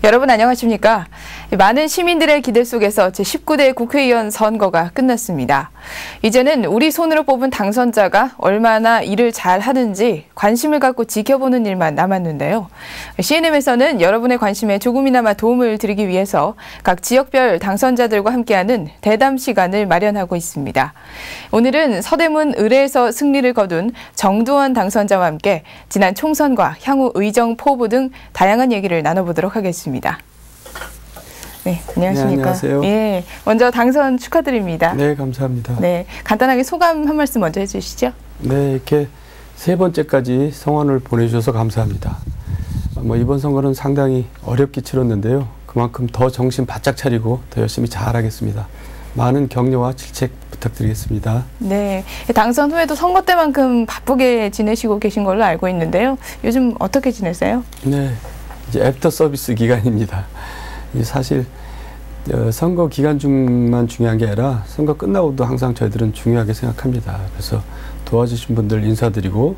여러분 안녕하십니까? 많은 시민들의 기대 속에서 제19대 국회의원 선거가 끝났습니다. 이제는 우리 손으로 뽑은 당선자가 얼마나 일을 잘 하는지 관심을 갖고 지켜보는 일만 남았는데요. CNM에서는 여러분의 관심에 조금이나마 도움을 드리기 위해서 각 지역별 당선자들과 함께하는 대담 시간을 마련하고 있습니다. 오늘은 서대문 의뢰에서 승리를 거둔 정두원 당선자와 함께 지난 총선과 향후 의정 포부 등 다양한 얘기를 나눠보도록 하겠습니다. 네, 안녕하십니까? 네, 안녕하세요. 예, 먼저 당선 축하드립니다. 네, 감사합니다. 네, 간단하게 소감 한 말씀 먼저 해주시죠. 네, 이렇게 세 번째까지 성원을 보내주셔서 감사합니다. 이번 선거는 상당히 어렵게 치렀는데요. 그만큼 더 정신 바짝 차리고 더 열심히 잘하겠습니다. 많은 격려와 질책 부탁드리겠습니다. 네, 당선 후에도 선거 때만큼 바쁘게 지내시고 계신 걸로 알고 있는데요. 요즘 어떻게 지내세요? 네, 이제 애프터 서비스 기간입니다. 사실 선거 기간 중만 중요한 게 아니라 선거 끝나고도 항상 저희들은 중요하게 생각합니다. 그래서 도와주신 분들 인사드리고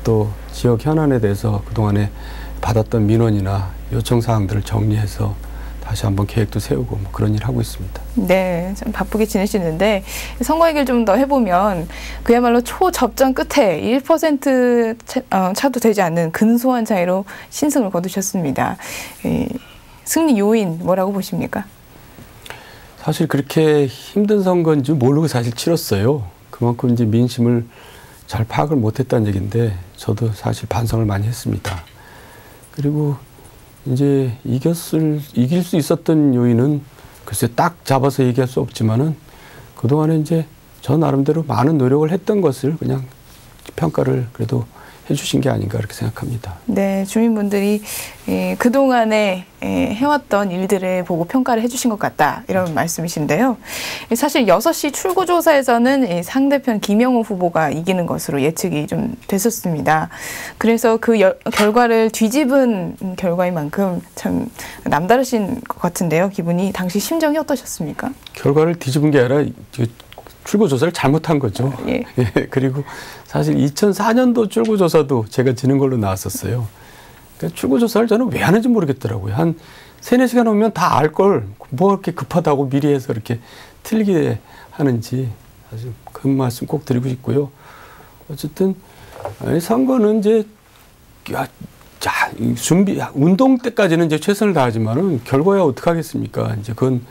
또 지역 현안에 대해서 그동안에 받았던 민원이나 요청 사항들을 정리해서 다시 한번 계획도 세우고 그런 일 하고 있습니다. 네, 좀 바쁘게 지내시는데 선거 얘기를 좀 더 해보면 그야말로 초접전 끝에 1% 차도 되지 않는 근소한 차이로 신승을 거두셨습니다. 승리 요인 뭐라고 보십니까? 사실 그렇게 힘든 선거인지 모르고 사실 치렀어요. 그만큼 이제 민심을 잘 파악을 못했다는 얘기인데 저도 사실 반성을 많이 했습니다. 그리고 이제 이길 수 있었던 요인은 글쎄 딱 잡아서 얘기할 수 없지만은 그동안에 이제 저 나름대로 많은 노력을 했던 것을 그냥 평가를 그래도 해주신 게 아닌가 그렇게 생각합니다. 네, 주민분들이 그동안에 해왔던 일들을 보고 평가를 해주신 것 같다 이런 말씀이신데요. 사실 6시 출구조사에서는 상대편 김영호 후보가 이기는 것으로 예측이 좀 됐었습니다. 그래서 그 결과를 뒤집은 결과인 만큼 참 남다르신 것 같은데요. 기분이 당시 심정이 어떠셨습니까? 결과를 뒤집은 게 아니라 출구조사를 잘못한 거죠. 예. 예, 그리고 사실 2004년도 출구조사도 제가 지는 걸로 나왔었어요. 그러니까 출구조사를 저는 왜 하는지 모르겠더라고요. 한 3-4시간 오면 다 알 걸 뭐 이렇게 급하다고 미리 해서 이렇게 틀리게 하는지 사실 그 말씀 꼭 드리고 싶고요. 어쨌든 선거는 이제 운동 때까지는 이제 최선을 다하지만은 결과야 어떻게 하겠습니까? 이제 그건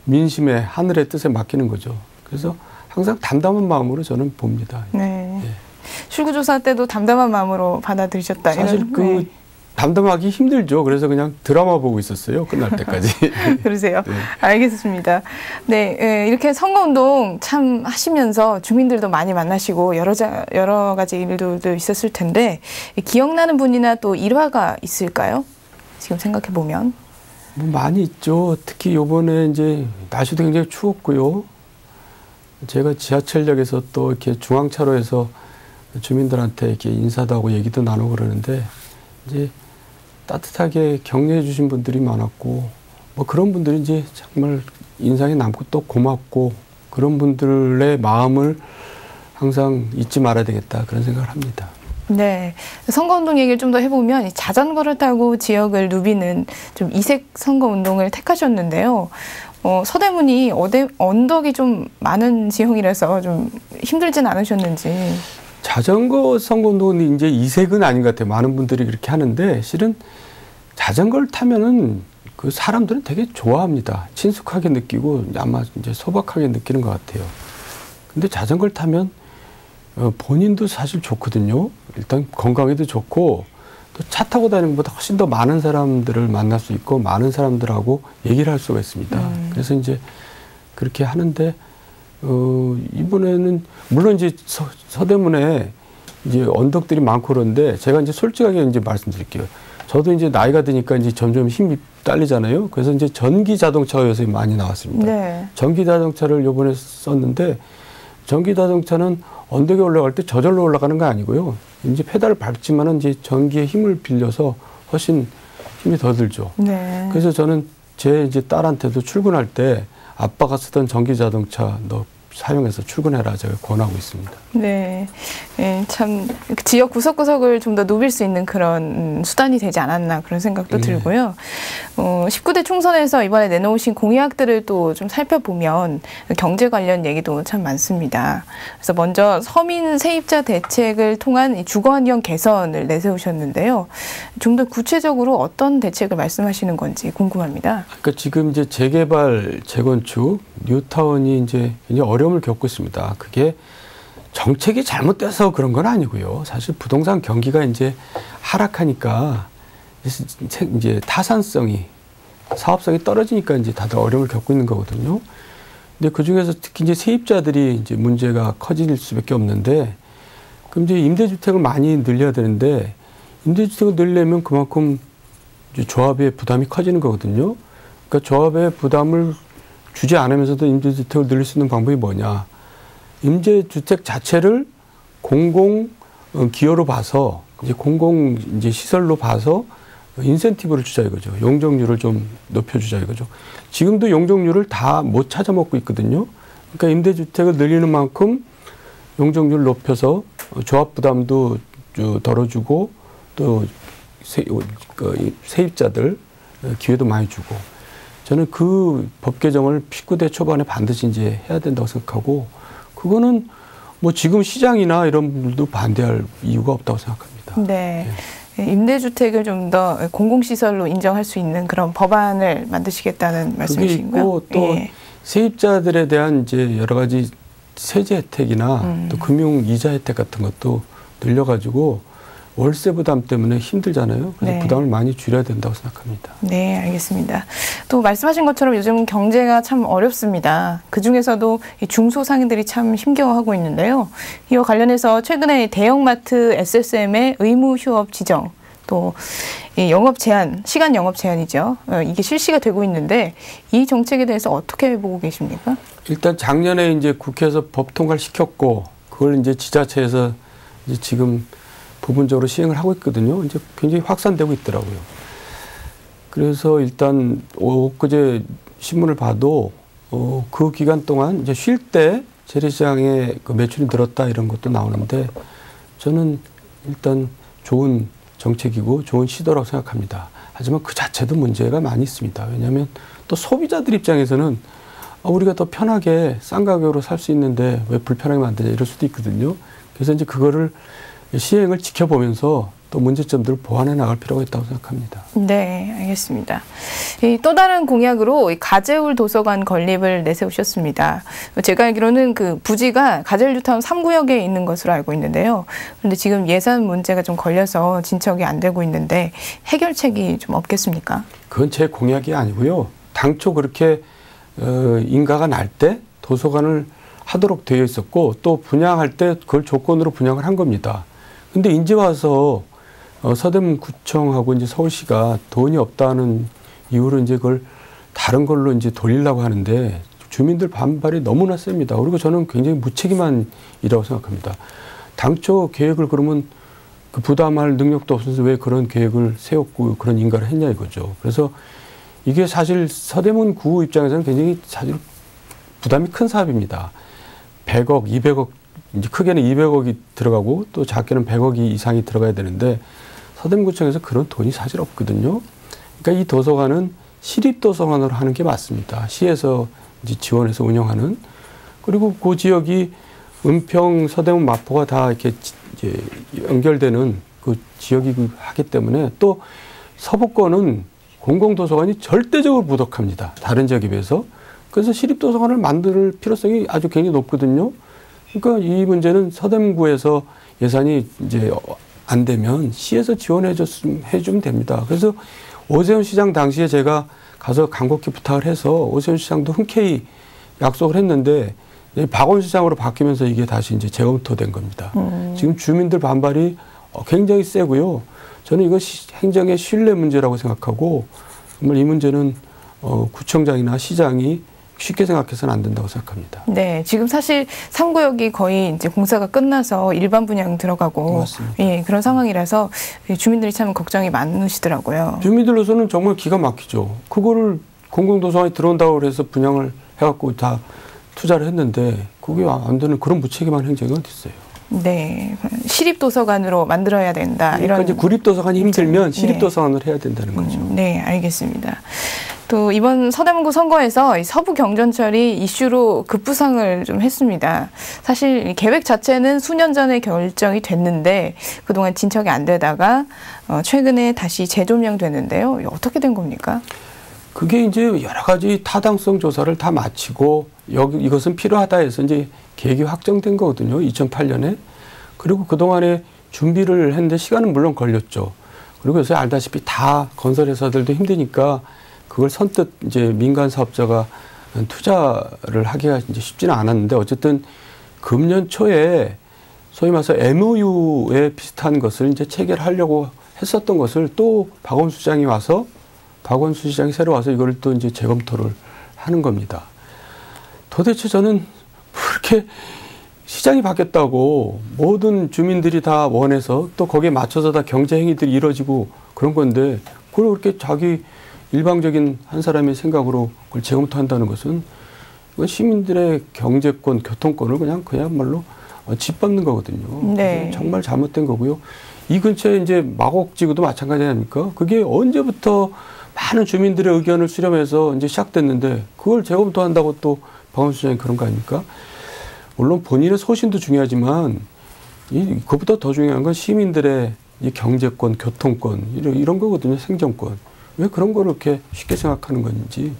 민심의 하늘의 뜻에 맡기는 거죠. 그래서 항상 담담한 마음으로 저는 봅니다. 네. 예. 출구조사 때도 담담한 마음으로 받아들이셨다. 사실 네. 담담하기 힘들죠. 그래서 그냥 드라마 보고 있었어요. 끝날 때까지. 그러세요. 네. 알겠습니다. 네, 이렇게 선거운동 참 하시면서 주민들도 많이 만나시고 여러 가지 일들도 있었을 텐데 기억나는 분이나 또 일화가 있을까요? 지금 생각해 보면. 많이 있죠. 특히 요번에 이제 날씨도 굉장히 추웠고요. 제가 지하철역에서 또 이렇게 중앙차로에서 주민들한테 이렇게 인사도 하고 얘기도 나누고 그러는데 이제 따뜻하게 격려해 주신 분들이 많았고 그런 분들이 이제 정말 인상에 남고 또 고맙고 그런 분들의 마음을 항상 잊지 말아야 되겠다 그런 생각을 합니다. 네, 선거운동 얘기를 좀 더 해보면 자전거를 타고 지역을 누비는 좀 이색 선거운동을 택하셨는데요. 서대문이 언덕이 좀 많은 지형이라서 좀 힘들진 않으셨는지. 자전거 선거운동은 이제 이색은 아닌 것 같아요. 많은 분들이 그렇게 하는데 실은 자전거를 타면은 그 사람들은 되게 좋아합니다. 친숙하게 느끼고 아마 이제 소박하게 느끼는 것 같아요. 근데 자전거를 타면 본인도 사실 좋거든요. 일단 건강에도 좋고 또 차 타고 다니는 것보다 훨씬 더 많은 사람들을 만날 수 있고 많은 사람들하고 얘기를 할 수가 있습니다. 그래서 이제 그렇게 하는데 이번에는 물론 이제 서대문에 이제 언덕들이 많고 그런데 제가 이제 솔직하게 이제 말씀드릴게요. 저도 이제 나이가 드니까 이제 점점 힘이 딸리잖아요. 그래서 이제 전기 자동차가 요새 많이 나왔습니다. 네. 전기 자동차를 요번에 썼는데 전기 자동차는 언덕에 올라갈 때 저절로 올라가는 거 아니고요. 이제 페달을 밟지만은 이제 전기의 힘을 빌려서 훨씬 힘이 더 들죠. 네. 그래서 저는 제 이제 딸한테도 출근할 때 아빠가 쓰던 전기 자동차 너 사용해서 출근해라 제가 권하고 있습니다. 네. 예, 참 지역 구석구석을 좀 더 누빌 수 있는 그런 수단이 되지 않았나 그런 생각도 들고요. 19대 총선에서 이번에 내놓으신 공약들을 또 좀 살펴보면 경제 관련 얘기도 참 많습니다. 그래서 먼저 서민 세입자 대책을 통한 이 주거 환경 개선을 내세우셨는데요. 좀 더 구체적으로 어떤 대책을 말씀하시는 건지 궁금합니다. 그러니까 지금 이제 재개발, 재건축, 뉴타운이 이제 굉장히 어려움을 겪고 있습니다. 그게 정책이 잘못돼서 그런 건 아니고요. 사실 부동산 경기가 이제 하락하니까 이제 타산성이, 사업성이 떨어지니까 이제 다들 어려움을 겪고 있는 거거든요. 근데 그 중에서 특히 이제 세입자들이 이제 문제가 커질 수밖에 없는데, 그럼 이제 임대주택을 많이 늘려야 되는데, 임대주택을 늘려면 그만큼 이제 조합의 부담이 커지는 거거든요. 그러니까 조합의 부담을 주지 않으면서도 임대주택을 늘릴 수 있는 방법이 뭐냐. 임대주택 자체를 공공 기여로 봐서, 이제 공공 이제 시설로 봐서 인센티브를 주자 이거죠. 용적률을 좀 높여주자 이거죠. 지금도 용적률을 다 못 찾아 먹고 있거든요. 그러니까 임대주택을 늘리는 만큼 용적률을 높여서 조합 부담도 덜어주고 또 세입자들 기회도 많이 주고, 저는 그 법 개정을 19대 초반에 반드시 이제 해야 된다고 생각하고, 그거는 뭐 지금 시장이나 이런 분들도 반대할 이유가 없다고 생각합니다. 네. 임대주택을 좀 더 공공시설로 인정할 수 있는 그런 법안을 만드시겠다는 말씀이신가요? 그게 있고 또 세입자들에 대한 이제 여러 가지 세제 혜택이나 또 금융 이자 혜택 같은 것도 늘려가지고 월세 부담 때문에 힘들잖아요. 그래서 부담을 많이 줄여야 된다고 생각합니다. 네, 알겠습니다. 또 말씀하신 것처럼 요즘 경제가 참 어렵습니다. 그중에서도 이 중소상인들이 참 힘겨워하고 있는데요. 이와 관련해서 최근에 대형마트 SSM의 의무 휴업 지정, 또 이 영업 제한, 시간 영업 제한이죠. 이게 실시가 되고 있는데 이 정책에 대해서 어떻게 보고 계십니까? 일단 작년에 이제 국회에서 법 통과를 시켰고, 그걸 이제 지자체에서 이제 지금 부분적으로 시행을 하고 있거든요. 이제 굉장히 확산되고 있더라고요. 그래서 일단 엊그제 신문을 봐도 그 기간 동안 이제 쉴 때 재래시장에 그 매출이 늘었다 이런 것도 나오는데, 저는 일단 좋은 정책이고 좋은 시도라고 생각합니다. 하지만 그 자체도 문제가 많이 있습니다. 왜냐하면 또 소비자들 입장에서는 우리가 더 편하게 싼 가격으로 살 수 있는데 왜 불편하게 만드냐 이럴 수도 있거든요. 그래서 이제 그거를 시행을 지켜보면서 또 문제점들을 보완해 나갈 필요가 있다고 생각합니다. 네, 알겠습니다. 또 다른 공약으로 가재울 도서관 건립을 내세우셨습니다. 제가 알기로는 그 부지가 가재울 뉴타운 3구역에 있는 것으로 알고 있는데요. 그런데 지금 예산 문제가 좀 걸려서 진척이 안 되고 있는데 해결책이 좀 없겠습니까? 그건 제 공약이 아니고요. 당초 그렇게 인가가 날 때 도서관을 하도록 되어 있었고, 또 분양할 때 그걸 조건으로 분양을 한 겁니다. 근데 이제 와서 서대문구청하고 이제 서울시가 돈이 없다는 이유로 이제 그걸 다른 걸로 이제 돌리려고 하는데, 주민들 반발이 너무나 셉니다. 그리고 저는 굉장히 무책임한 일이라고 생각합니다. 당초 계획을 그러면 그 부담할 능력도 없어서 왜 그런 계획을 세웠고 그런 인가를 했냐 이거죠. 그래서 이게 사실 서대문구 입장에서는 굉장히 사실 부담이 큰 사업입니다. 100억, 200억, 이제 크게는 200억이 들어가고 또 작게는 100억 이상이 들어가야 되는데, 서대문구청에서 그런 돈이 사실 없거든요. 그러니까 이 도서관은 시립도서관으로 하는 게 맞습니다. 시에서 이제 지원해서 운영하는. 그리고 그 지역이 은평, 서대문, 마포가 다 이렇게 이제 연결되는 그 지역이 하기 때문에, 또 서부권은 공공도서관이 절대적으로 부족합니다. 다른 지역에 비해서. 그래서 시립도서관을 만들 필요성이 아주 굉장히 높거든요. 그러니까 이 문제는 서대문구에서 예산이 이제 안 되면 시에서 지원해 주면 됩니다. 그래서 오세훈 시장 당시에 제가 가서 간곡히 부탁을 해서 오세훈 시장도 흔쾌히 약속을 했는데, 박원 시장으로 바뀌면서 이게 다시 이제 재검토된 겁니다. 지금 주민들 반발이 굉장히 세고요. 저는 이거 행정의 신뢰 문제라고 생각하고, 정말 이 문제는 구청장이나 시장이 쉽게 생각해서는 안 된다고 생각합니다. 네, 지금 사실 3구역이 거의 이제 공사가 끝나서 일반 분양 들어가고, 맞습니다. 예, 그런 상황이라서 주민들이 참 걱정이 많으시더라고요. 주민들로서는 정말 기가 막히죠. 그거를 공공도서관이 들어온다고 해서 분양을 해갖고 다 투자를 했는데 그게 안 되는 그런 무책임한 행정이 어디 있어요. 네, 시립도서관으로 만들어야 된다. 그러니까 이런 이제 구립도서관이 힘들면 시립도서관을 해야 된다는 거죠. 네, 알겠습니다. 또 이번 서대문구 선거에서 이 서부 경전철이 이슈로 급부상을 좀 했습니다. 사실 계획 자체는 수년 전에 결정이 됐는데 그동안 진척이 안 되다가 최근에 다시 재조명됐는데요. 어떻게 된 겁니까? 그게 이제 여러 가지 타당성 조사를 다 마치고 이것은 필요하다 해서 이제 계획이 확정된 거거든요. 2008년에. 그리고 그동안에 준비를 했는데 시간은 물론 걸렸죠. 그리고 요새 알다시피 다 건설회사들도 힘드니까 그걸 선뜻 이제 민간 사업자가 투자를 하기가 이제 쉽지는 않았는데 어쨌든 금년 초에 소위 말해서 MOU에 비슷한 것을 이제 체결하려고 했었던 것을 또 박원순 시장이 와서 박원순 시장이 새로 와서 이걸 또 이제 재검토를 하는 겁니다. 도대체 저는 그렇게 시장이 바뀌었다고 모든 주민들이 다 원해서 또 거기에 맞춰서 다 경제 행위들이 이루어지고 그런 건데 그걸 그렇게 자기 일방적인 한 사람의 생각으로 그걸 재검토한다는 것은 시민들의 경제권, 교통권을 그야말로 짓밟는 거거든요. 네. 정말 잘못된 거고요. 이 근처에 이제 마곡지구도 마찬가지 아닙니까? 그게 언제부터 많은 주민들의 의견을 수렴해서 이제 시작됐는데 그걸 재검토한다고 또 박원순 시장이 그런 거 아닙니까? 물론 본인의 소신도 중요하지만 그것보다 더 중요한 건 시민들의 이 경제권, 교통권 이런 거거든요. 생존권. 왜 그런 걸 이렇게 쉽게 생각하는 건지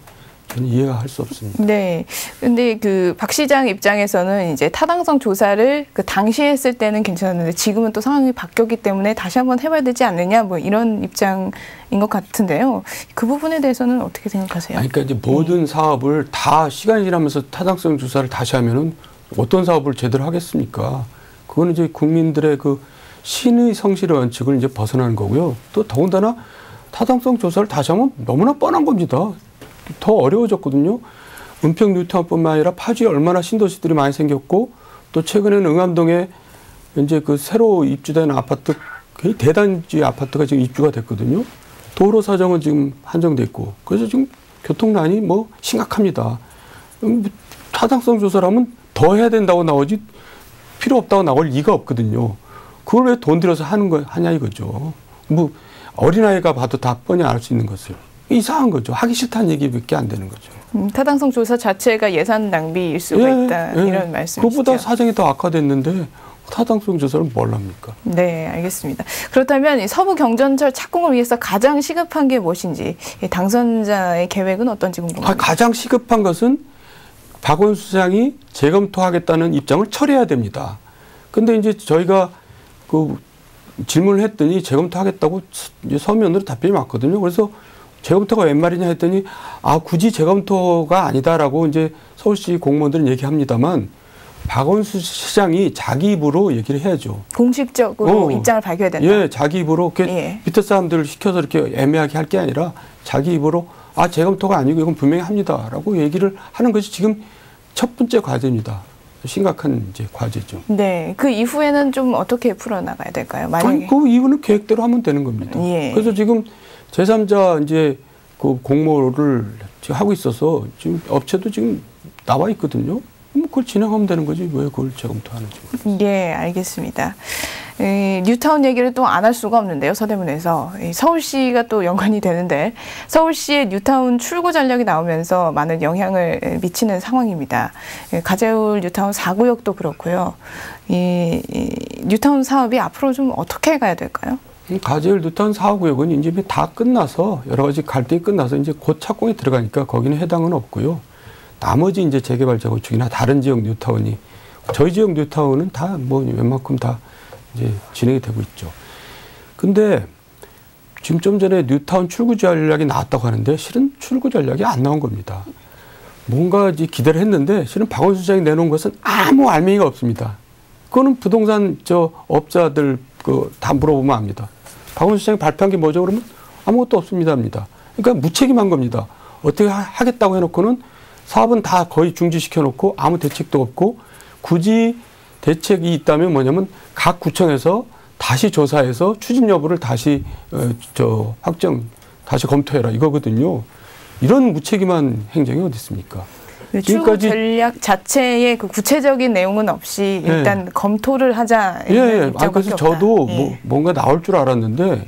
저는 이해가 할 수 없습니다. 네. 근데 그 박 시장 입장에서는 이제 타당성 조사를 그 당시에 했을 때는 괜찮았는데 지금은 또 상황이 바뀌었기 때문에 다시 한번 해봐야 되지 않느냐 뭐 이런 입장인 것 같은데요. 그 부분에 대해서는 어떻게 생각하세요? 그러니까 이제 모든 사업을 다 시간이 지나면서 타당성 조사를 다시 하면은 어떤 사업을 제대로 하겠습니까? 그거는 이제 국민들의 그 신의 성실의 원칙을 이제 벗어나는 거고요. 또 더군다나 타당성 조사를 다시 하면 너무나 뻔한 겁니다. 더 어려워졌거든요. 은평 뉴타운뿐만 아니라 파주에 얼마나 신도시들이 많이 생겼고 또 최근에는 응암동에 이제 그 새로 입주된 아파트 거의 대단지 아파트가 지금 입주가 됐거든요. 도로 사정은 지금 한정돼 있고 그래서 지금 교통난이 뭐 심각합니다. 타당성 조사를 하면 더 해야 된다고 나오지 필요 없다고 나올 리가 없거든요. 그걸 왜 돈 들여서 하냐 이거죠. 뭐 어린아이가 봐도 다 뻔히 알 수 있는 것을. 이상한 거죠. 하기 싫다는 얘기밖에 안 되는 거죠. 타당성 조사 자체가 예산 낭비일 수가 있다. 이런 말씀이시죠. 그것보다 사정이 더 악화됐는데 타당성 조사를 뭘 합니까? 네, 알겠습니다. 그렇다면 이 서부 경전철 착공을 위해서 가장 시급한 게 무엇인지 당선자의 계획은 어떤지 궁금합니다. 가장 시급한 것은 박원순 시장이 재검토하겠다는 입장을 철회해야 됩니다. 근데 이제 저희가 그 질문을 했더니 재검토하겠다고 이제 서면으로 답변이 왔거든요. 그래서 재검토가 웬 말이냐 했더니 굳이 재검토가 아니다라고 이제 서울시 공무원들은 얘기합니다만 박원순 시장이 자기 입으로 얘기를 해야죠. 공식적으로 입장을 밝혀야 된다. 예, 자기 입으로 밑에 사람들을 시켜서 이렇게 애매하게 할 게 아니라 자기 입으로 재검토가 아니고 이건 분명히 합니다라고 얘기를 하는 것이 지금 첫 번째 과제입니다. 심각한 이제 과제죠. 네, 그 이후에는 좀 어떻게 풀어나가야 될까요? 만약에 그 이후는 계획대로 하면 되는 겁니다. 예. 그래서 지금 제3자 이제 그 공모를 지금 하고 있어서 지금 업체도 지금 나와 있거든요. 그걸 진행하면 되는 거지 왜 그걸 재검토하는지. 예, 알겠습니다. 뉴타운 얘기를 또 안 할 수가 없는데요. 서대문에서 서울시가 또 연관이 되는데 서울시의 뉴타운 출구 전략이 나오면서 많은 영향을 미치는 상황입니다. 가재울 뉴타운 4구역도 그렇고요. 이 뉴타운 사업이 앞으로 좀 어떻게 가야 될까요? 가재울 뉴타운 4구역은 이제 다 끝나서 여러 가지 갈등이 끝나서 이제 곧 착공에 들어가니까 거기는 해당은 없고요. 나머지 이제 재개발 재건축이나 다른 지역 뉴타운이 저희 지역 뉴타운은 다 뭐 웬만큼 다 이제 진행이 되고 있죠. 근데 지금 좀 전에 뉴타운 출구 전략이 나왔다고 하는데 실은 출구 전략이 안 나온 겁니다. 뭔가 이제 기대를 했는데 실은 박원순 시장이 내놓은 것은 아무 알맹이가 없습니다. 그거는 부동산 업자들 다 물어보면 압니다. 박원순 시장이 발표한 게 뭐죠? 그러면 아무것도 없습니다. 그러니까 무책임한 겁니다. 어떻게 하겠다고 해놓고는 사업은 다 거의 중지시켜놓고 아무 대책도 없고 굳이 대책이 있다면 뭐냐면 각 구청에서 다시 조사해서 추진 여부를 다시 다시 검토해라 이거거든요. 이런 무책임한 행정이 어디 있습니까? 출구 전략 자체의 그 구체적인 내용은 없이 일단 검토를 하자. 그래서 저도 뭔가 나올 줄 알았는데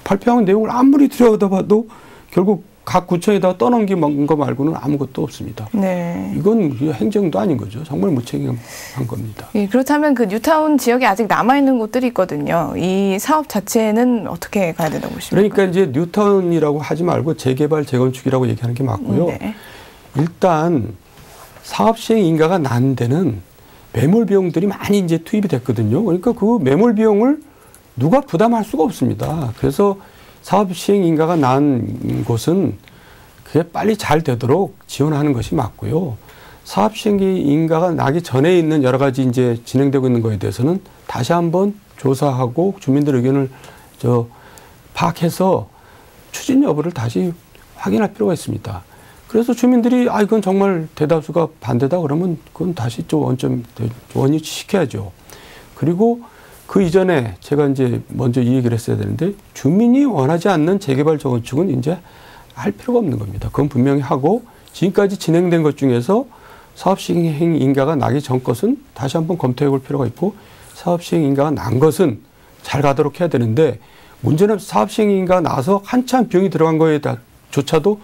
발표한 내용을 아무리 들여다봐도 결국 각 구청에다가 떠넘긴 거 말고는 아무것도 없습니다. 네. 이건 행정도 아닌 거죠. 정말 무책임한 겁니다. 그렇다면 그 뉴타운 지역에 아직 남아있는 곳들이 있거든요. 이 사업 자체는 어떻게 가야 된다고 보십니까? 그러니까 이제 뉴타운이라고 하지 말고 재개발, 재건축이라고 얘기하는 게 맞고요. 네. 일단 사업 시행 인가가 난 데는 매몰 비용들이 많이 이제 투입이 됐거든요. 그러니까 그 매몰 비용을 누가 부담할 수가 없습니다. 그래서 사업 시행 인가가 난 곳은 그게 빨리 잘 되도록 지원하는 것이 맞고요. 사업 시행 인가가 나기 전에 있는 여러 가지 이제 진행되고 있는 거에 대해서는 다시 한번 조사하고 주민들 의견을 파악해서 추진 여부를 다시 확인할 필요가 있습니다. 그래서 주민들이 이건 정말 대다수가 반대다 그러면 그건 다시 좀 원위치 시켜야죠. 그리고 그 이전에 제가 이제 먼저 이 얘기를 했어야 되는데 주민이 원하지 않는 재개발 재건축은 이제 할 필요가 없는 겁니다. 그건 분명히 하고 지금까지 진행된 것 중에서 사업 시행 인가가 나기 전 것은 다시 한번 검토해 볼 필요가 있고 사업 시행 인가가 난 것은 잘 가도록 해야 되는데 문제는 사업 시행 인가가 나서 한참 비용이 들어간 거에조차도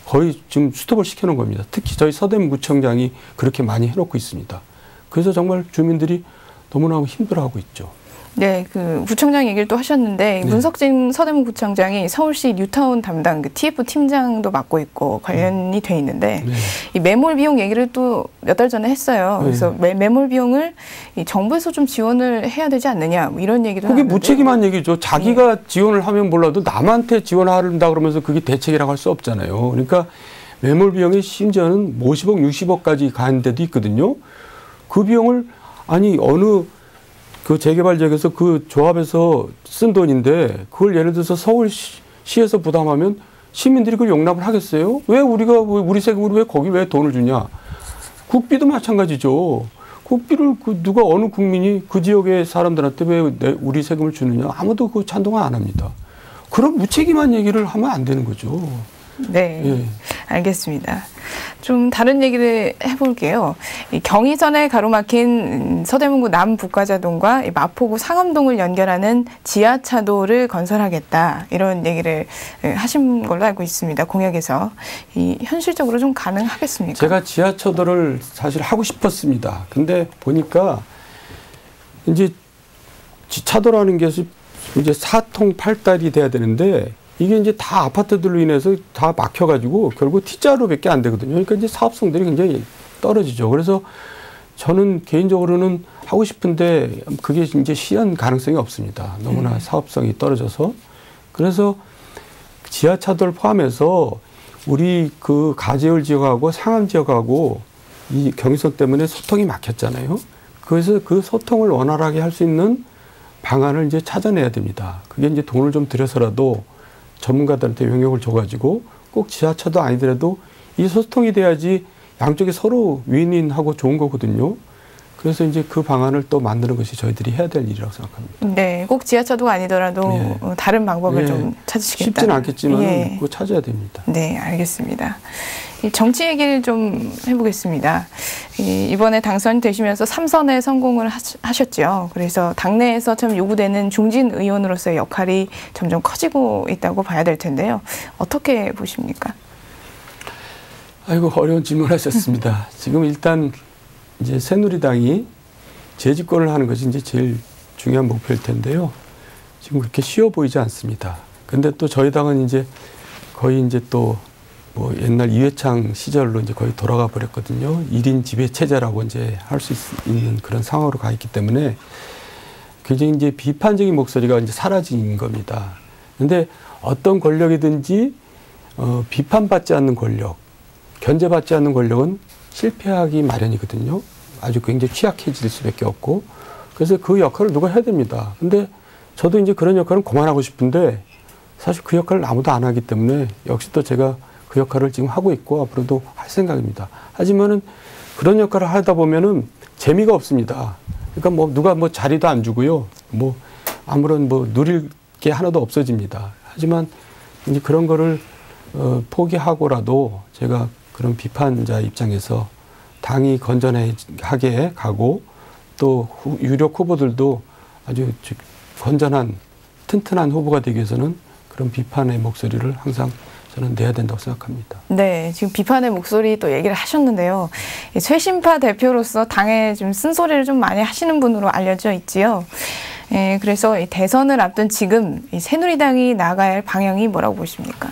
거의 지금 스톱을 시켜놓은 겁니다. 특히 저희 서대문구청장이 그렇게 많이 해놓고 있습니다. 그래서 정말 주민들이 너무나 힘들어하고 있죠. 네, 그 구청장 얘기를 또 하셨는데 문석진 서대문구청장이 서울시 뉴타운 담당 그 TF 팀장도 맡고 있고 관련이 돼 있는데 이 매몰 비용 얘기를 또 몇 달 전에 했어요. 그래서 매몰 비용을 이 정부에서 좀 지원을 해야 되지 않느냐 뭐 이런 얘기도 그게 무책임한 얘기죠. 자기가 지원을 하면 몰라도 남한테 지원한다 그러면서 그게 대책이라고 할 수 없잖아요. 그러니까 매몰 비용이 심지어는 50억, 60억까지 가는 데도 있거든요. 그 비용을 어느 그 재개발 지역에서 그 조합에서 쓴 돈인데 그걸 예를 들어서 서울시에서 부담하면 시민들이 그걸 용납을 하겠어요? 왜 우리 세금으로 왜 거기 왜 돈을 주냐? 국비도 마찬가지죠. 국비를 누가 어느 국민이 그 지역의 사람들한테 왜 우리 세금을 주느냐? 아무도 그 찬동을 안 합니다. 그런 무책임한 얘기를 하면 안 되는 거죠. 네, 알겠습니다. 좀 다른 얘기를 해볼게요. 이 경의선에 가로막힌 서대문구 남북가자동과 마포구 상암동을 연결하는 지하차도를 건설하겠다 이런 얘기를 하신 걸로 알고 있습니다. 공약에서 현실적으로 좀 가능하겠습니까? 제가 지하차도를 사실 하고 싶었습니다. 근데 보니까 이제 지하차도라는 게 이제 4통 8달이 돼야 되는데. 이게 이제 다 아파트들로 인해서 다 막혀가지고 결국 T자로밖에 안 되거든요. 그러니까 이제 사업성들이 굉장히 떨어지죠. 그래서 저는 개인적으로는 하고 싶은데 그게 이제 실현 가능성이 없습니다. 너무나 사업성이 떨어져서. 그래서 지하차도를 포함해서 우리 그 가재울 지역하고 상암 지역하고 이 경의선 때문에 소통이 막혔잖아요. 그래서 그 소통을 원활하게 할 수 있는 방안을 이제 찾아내야 됩니다. 그게 이제 돈을 좀 들여서라도 전문가들한테 영역을 줘가지고 꼭 지하차도 아니더라도 이 소통이 돼야지 양쪽이 서로 윈윈하고 좋은 거거든요. 그래서 이제 그 방안을 또 만드는 것이 저희들이 해야 될 일이라고 생각합니다. 네, 꼭 지하차도가 아니더라도 다른 방법을 좀 찾으시겠다. 쉽지는 않겠지만 그거 찾아야 됩니다. 네, 알겠습니다. 정치 얘기를 좀 해보겠습니다. 이번에 당선되시면서 3선에 성공을 하셨죠. 그래서 당내에서 참 요구되는 중진 의원으로서의 역할이 점점 커지고 있다고 봐야 될 텐데요. 어떻게 보십니까? 아이고, 어려운 질문하셨습니다. 지금 일단 이제 새누리당이 재집권을 하는 것이 이제 제일 중요한 목표일 텐데요. 지금 그렇게 쉬워 보이지 않습니다. 근데 또 저희 당은 이제 거의 이제 또 뭐 옛날 이회창 시절로 이제 거의 돌아가 버렸거든요. 1인 지배 체제라고 이제 할 수 있는 그런 상황으로 가 있기 때문에 굉장히 이제 비판적인 목소리가 이제 사라진 겁니다. 근데 어떤 권력이든지 비판받지 않는 권력, 견제받지 않는 권력은 실패하기 마련이거든요. 아주 굉장히 취약해질 수밖에 없고. 그래서 그 역할을 누가 해야 됩니다. 근데 저도 이제 그런 역할은 그만하고 싶은데 사실 그 역할을 아무도 안 하기 때문에 역시 또 제가 그 역할을 지금 하고 있고 앞으로도 할 생각입니다. 하지만은 그런 역할을 하다 보면은 재미가 없습니다. 그러니까 뭐 누가 뭐 자리도 안 주고요. 뭐 아무런 뭐 누릴 게 하나도 없어집니다. 하지만 이제 그런 거를 포기하고라도 제가 그런 비판자 입장에서 당이 건전하게 가고 또 유력 후보들도 아주 건전한 튼튼한 후보가 되기 위해서는 그런 비판의 목소리를 항상 저는 내야 된다고 생각합니다. 네, 지금 비판의 목소리 또 얘기를 하셨는데요. 쇄신파 대표로서 당에 좀 쓴소리를 좀 많이 하시는 분으로 알려져 있지요. 그래서 이 대선을 앞둔 지금 이 새누리당이 나가야 할 방향이 뭐라고 보십니까?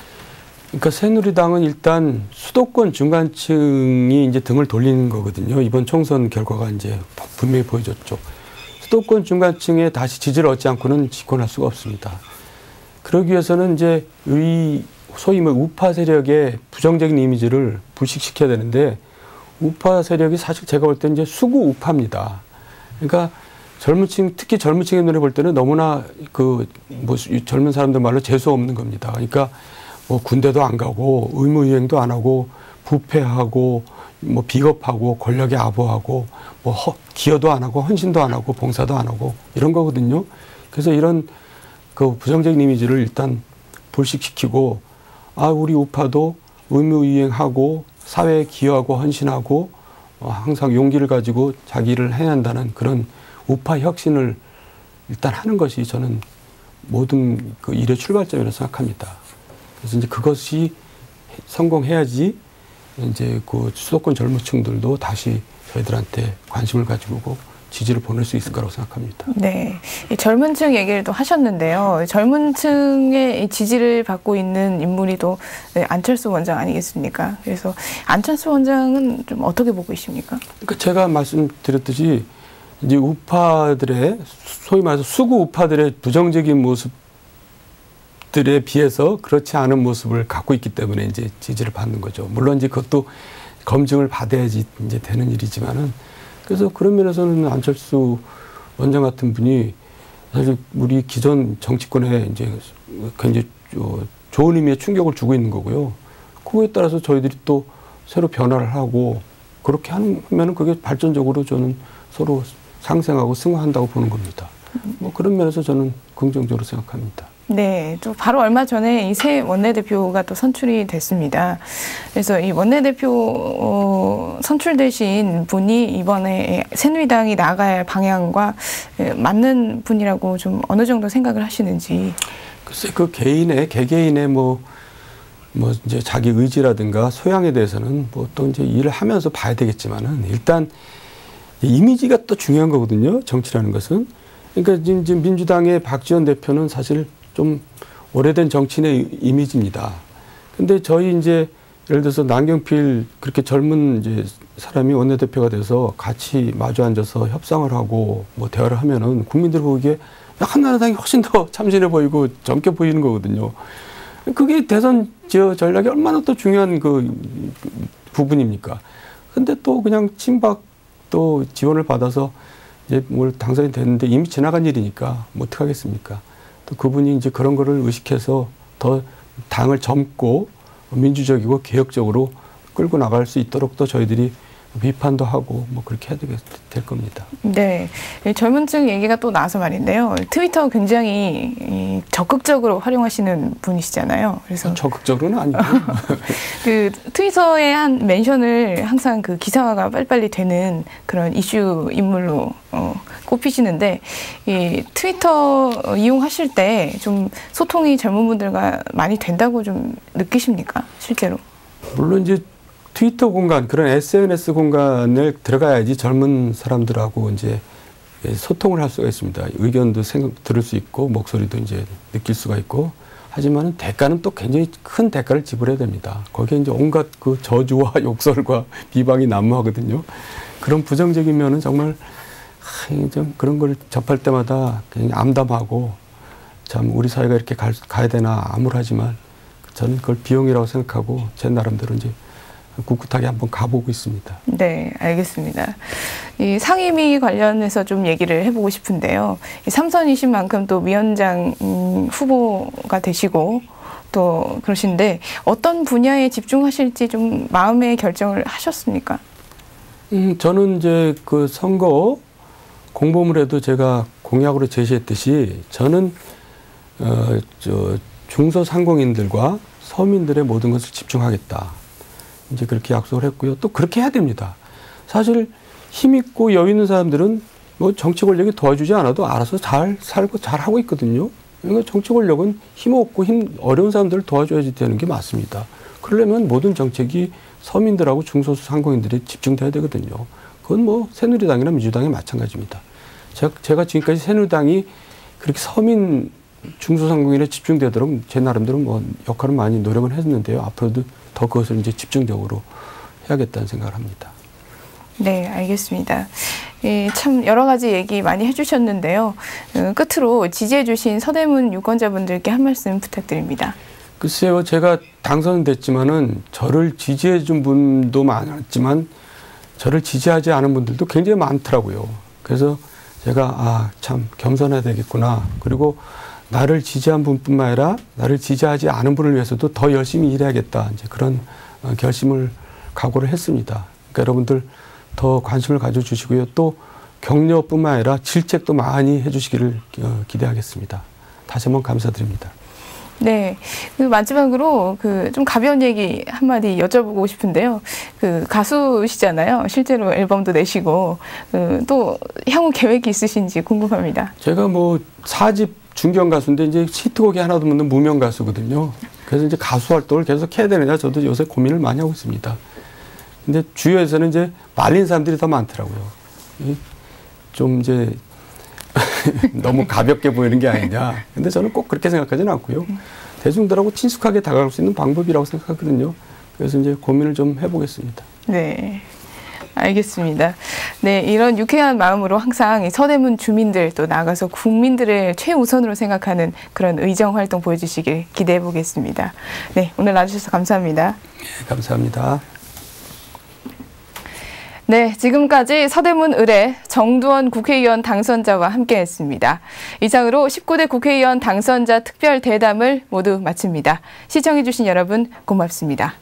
그러니까 새누리당은 일단 수도권 중간층이 이제 등을 돌리는 거거든요. 이번 총선 결과가 이제 분명히 보여줬죠. 수도권 중간층에 다시 지지를 얻지 않고는 집권할 수가 없습니다. 그러기 위해서는 이제 소위 우파 세력의 부정적인 이미지를 불식시켜야 되는데 우파 세력이 사실 제가 볼 때 이제 수구 우파입니다. 그러니까 특히 젊은 층의 눈에 볼 때는 너무나 젊은 사람들 말로 재수 없는 겁니다. 그러니까 뭐 군대도 안 가고 의무유행도 안 하고 부패하고 뭐 비겁하고 권력에 아부하고 뭐 기여도 안 하고 헌신도 안 하고 봉사도 안 하고 이런 거거든요. 그래서 이런 그 부정적인 이미지를 일단 불식시키고 우리 우파도 의무유행하고 사회에 기여하고 헌신하고 항상 용기를 가지고 자기를 해낸다는 그런 우파 혁신을 일단 하는 것이 저는 모든 그 일의 출발점이라고 생각합니다. 그래서 이제 그것이 성공해야지 이제 그 수도권 젊은층들도 다시 저희들한테 관심을 가지고 지지를 보낼 수 있을 거라고 생각합니다. 네, 이 젊은층 얘기를 또 하셨는데요. 젊은층의 지지를 받고 있는 인물이 또 안철수 원장 아니겠습니까? 그래서 안철수 원장은 좀 어떻게 보고 계십니까? 그러니까 제가 말씀드렸듯이 이제 우파들의 소위 말해서 수구 우파들의 부정적인 모습들에 비해서 그렇지 않은 모습을 갖고 있기 때문에 이제 지지를 받는 거죠. 물론 이제 그것도 검증을 받아야지 이제 되는 일이지만은 그래서 그런 면에서는 안철수 원장 같은 분이 사실 우리 기존 정치권에 이제 굉장히 좋은 의미의 충격을 주고 있는 거고요. 그거에 따라서 저희들이 또 새로 변화를 하고 그렇게 하면은 그게 발전적으로 저는 서로 상생하고 승화한다고 보는 겁니다. 뭐 그런 면에서 저는 긍정적으로 생각합니다. 네, 또 바로 얼마 전에 이 새 원내대표가 또 선출이 됐습니다. 그래서 이 원내대표 선출되신 분이 이번에 새누리당이 나아갈 할 방향과 맞는 분이라고 좀 어느 정도 생각을 하시는지. 글쎄 그 개개인의 뭐 이제 자기 의지라든가 소양에 대해서는 뭐 또 이제 일을 하면서 봐야 되겠지만은 일단 이미지가 또 중요한 거거든요. 정치라는 것은. 그러니까 지금 민주당의 박지원 대표는 사실 좀 오래된 정치인의 이미지입니다. 근데 저희 이제 예를 들어서 남경필 그렇게 젊은 이제 사람이 원내대표가 돼서 같이 마주 앉아서 협상을 하고 뭐 대화를 하면은 국민들 보기에 한나라당이 훨씬 더 참신해 보이고 젊게 보이는 거거든요. 그게 대선 전략이 얼마나 또 중요한 그 부분입니까? 근데 또 그냥 친박 또 지원을 받아서 이제 뭘 당선이 됐는데 이미 지나간 일이니까 뭐 어떡하겠습니까? 또 그분이 이제 그런 거를 의식해서 더 당을 젊고 민주적이고 개혁적으로 끌고 나갈 수 있도록 또 저희들이 비판도 하고 뭐 그렇게 해야 될 겁니다. 네, 젊은층 얘기가 또 나와서 말인데요. 트위터 굉장히 적극적으로 활용하시는 분이시잖아요. 그래서 적극적으로는 아니고 그 트위터에 한 멘션을 항상 그 기사화가 빨리빨리 되는 그런 이슈 인물로 꼽히시는데 이 트위터 이용하실 때 좀 소통이 젊은 분들과 많이 된다고 좀 느끼십니까? 실제로? 물론 이제 트위터 공간, 그런 SNS 공간을 들어가야지 젊은 사람들하고 이제 소통을 할 수가 있습니다. 의견도 들을 수 있고, 목소리도 이제 느낄 수가 있고, 하지만은 대가는 또 굉장히 큰 대가를 지불해야 됩니다. 거기에 이제 온갖 그 저주와 욕설과 비방이 난무하거든요. 그런 부정적인 면은 정말 좀 그런 걸 접할 때마다 굉장히 암담하고, 참 우리 사회가 이렇게 가야 되나 암울하지만 저는 그걸 비용이라고 생각하고 제 나름대로 이제 꿋꿋하게 한번 가보고 있습니다. 네, 알겠습니다. 이 상임위 관련해서 좀 얘기를 해보고 싶은데요. 삼선이신 만큼 또 위원장 후보가 되시고 또 그러신데 어떤 분야에 집중하실지 좀 마음의 결정을 하셨습니까? 저는 이제 그 선거 공보물에도 제가 공약으로 제시했듯이 저는 중소상공인들과 서민들의 모든 것을 집중하겠다. 이제 그렇게 약속을 했고요. 또 그렇게 해야 됩니다. 사실 힘 있고 여유 있는 사람들은 뭐 정치 권력이 도와주지 않아도 알아서 잘 살고 잘 하고 있거든요. 그러니까 정치 권력은 힘 없고 힘 어려운 사람들을 도와줘야지 되는 게 맞습니다. 그러려면 모든 정책이 서민들하고 중소수 상공인들이 집중돼야 되거든요. 그건 뭐 새누리당이나 민주당이 마찬가지입니다. 제가 지금까지 새누리당이 그렇게 서민 중소상공인에 집중되도록 제 나름대로 뭐 역할을 많이 노력을 했는데요. 앞으로도 더 그것을 이제 집중적으로 해야겠다는 생각을 합니다. 네, 알겠습니다. 참 여러 가지 얘기 많이 해주셨는데요. 끝으로 지지해주신 서대문 유권자분들께 한 말씀 부탁드립니다. 글쎄요, 제가 당선됐지만은 저를 지지해준 분도 많았지만 저를 지지하지 않은 분들도 굉장히 많더라고요. 그래서 제가 참 겸손해야 되겠구나. 그리고 나를 지지한 분뿐만 아니라 나를 지지하지 않은 분을 위해서도 더 열심히 일해야겠다. 이제 그런 결심을 각오를 했습니다. 그러니까 여러분들 더 관심을 가져주시고요. 또 격려뿐만 아니라 질책도 많이 해주시기를 기대하겠습니다. 다시 한번 감사드립니다. 네. 마지막으로 좀 가벼운 얘기 한마디 여쭤보고 싶은데요. 가수시잖아요. 실제로 앨범도 내시고 또 향후 계획이 있으신지 궁금합니다. 제가 뭐 4집 중견 가수인데 이제 히트곡이 하나도 없는 무명 가수거든요. 그래서 이제 가수 활동을 계속 해야 되느냐 저도 요새 고민을 많이 하고 있습니다. 근데 주위에서는 이제 말린 사람들이 더 많더라고요. 좀 이제 너무 가볍게 보이는 게 아니냐. 근데 저는 꼭 그렇게 생각하지는 않고요. 대중들하고 친숙하게 다가갈 수 있는 방법이라고 생각하거든요. 그래서 이제 고민을 좀 해보겠습니다. 네. 알겠습니다. 네, 이런 유쾌한 마음으로 항상 서대문 주민들 또 나아가서 국민들을 최우선으로 생각하는 그런 의정 활동 보여주시길 기대해 보겠습니다. 네, 오늘 나와주셔서 감사합니다. 네, 감사합니다. 네, 지금까지 서대문 의뢰 정두원 국회의원 당선자와 함께했습니다. 이상으로 19대 국회의원 당선자 특별 대담을 모두 마칩니다. 시청해주신 여러분 고맙습니다.